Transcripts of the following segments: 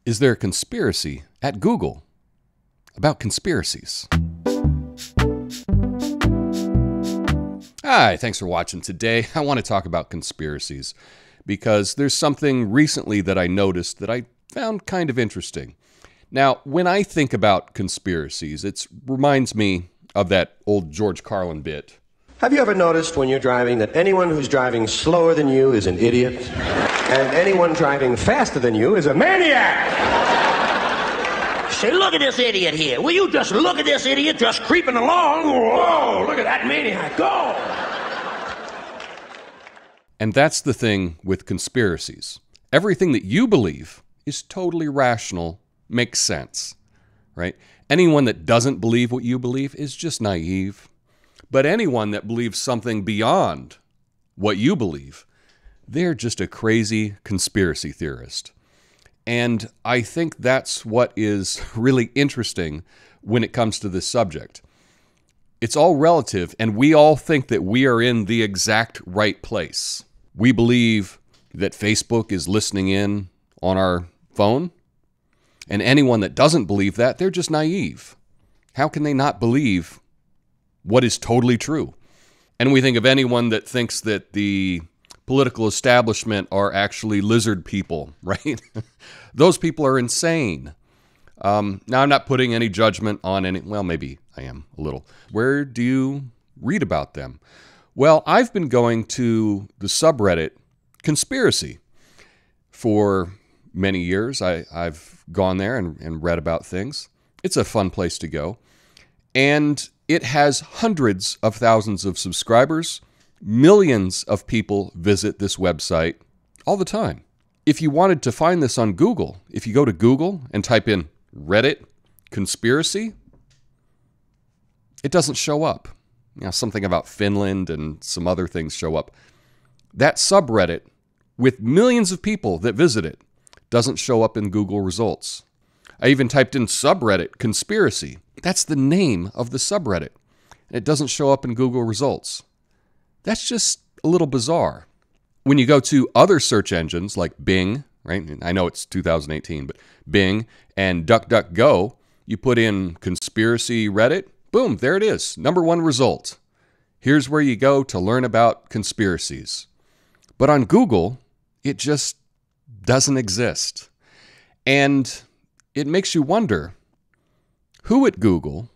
Is there a conspiracy at Google about conspiracies? Hi, thanks for watching today. I want to talk about conspiracies because there's something recently that I noticed that I found kind of interesting. Now, when I think about conspiracies, it reminds me of that old George Carlin bit. Have you ever noticed when you're driving that anyone who's driving slower than you is an idiot? And anyone driving faster than you is a maniac! Say, look at this idiot here. Will you just look at this idiot just creeping along? Whoa, look at that maniac. Go! And that's the thing with conspiracies. Everything that you believe is totally rational, makes sense, right? Anyone that doesn't believe what you believe is just naive. But anyone that believes something beyond what you believe, they're just a crazy conspiracy theorist. And I think that's what is really interesting when it comes to this subject. It's all relative, and we all think that we are in the exact right place. We believe that Facebook is listening in on our phone, and anyone that doesn't believe that, they're just naive. How can they not believe what is totally true? And we think of anyone that thinks that the political establishment are actually lizard people, right? Those people are insane. Now, I'm not putting any judgment on any, well, maybe I am a little. Where do you read about them? Well, I've been going to the subreddit Conspiracy for many years. I've gone there and read about things. It's a fun place to go. And it has hundreds of thousands of subscribers. Millions of people visit this website all the time. If you wanted to find this on Google, if you go to Google and type in Reddit conspiracy, it doesn't show up. You know, something about Finland and some other things show up. That subreddit, with millions of people that visit it, doesn't show up in Google results. I even typed in subreddit conspiracy. That's the name of the subreddit. And it doesn't show up in Google results. That's just a little bizarre. When you go to other search engines like Bing, right? I know it's 2018, but Bing and DuckDuckGo, you put in conspiracy Reddit, boom, there it is. #1 result. Here's where you go to learn about conspiracies. But on Google, it just doesn't exist. And it makes you wonder, who at Google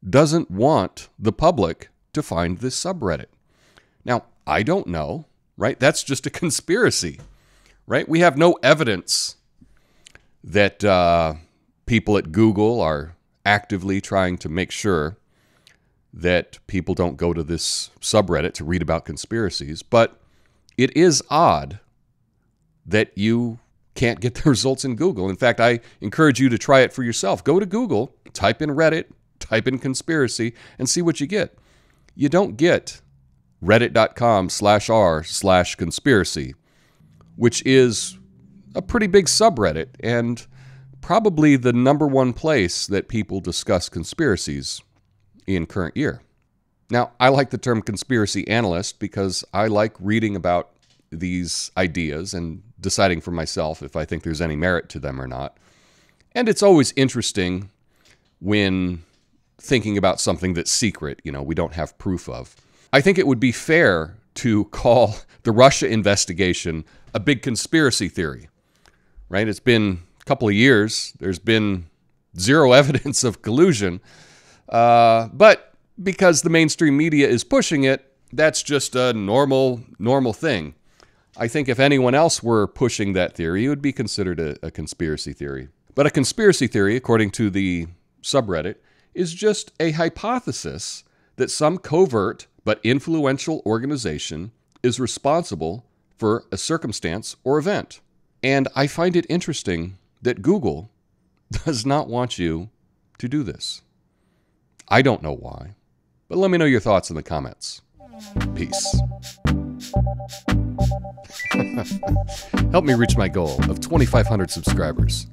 doesn't want the public to find this subreddit? Now, I don't know, right? That's just a conspiracy, right? We have no evidence that people at Google are actively trying to make sure that people don't go to this subreddit to read about conspiracies. But it is odd that you can't get the results in Google. In fact, I encourage you to try it for yourself. Go to Google, type in Reddit, type in conspiracy, and see what you get. You don't get reddit.com/r/conspiracy, which is a pretty big subreddit and probably the #1 place that people discuss conspiracies in current year. Now, I like the term conspiracy analyst because I like reading about these ideas and deciding for myself if I think there's any merit to them or not. And it's always interesting when thinking about something that's secret, we don't have proof of. I think it would be fair to call the Russia investigation a big conspiracy theory, right? It's been a couple of years. There's been zero evidence of collusion. But because the mainstream media is pushing it, that's just a normal thing. I think if anyone else were pushing that theory, it would be considered a conspiracy theory. But a conspiracy theory, according to the subreddit, is just a hypothesis that some covert but influential organization is responsible for a circumstance or event. And I find it interesting that Google does not want you to do this. I don't know why, but let me know your thoughts in the comments. Peace. Help me reach my goal of 2,500 subscribers.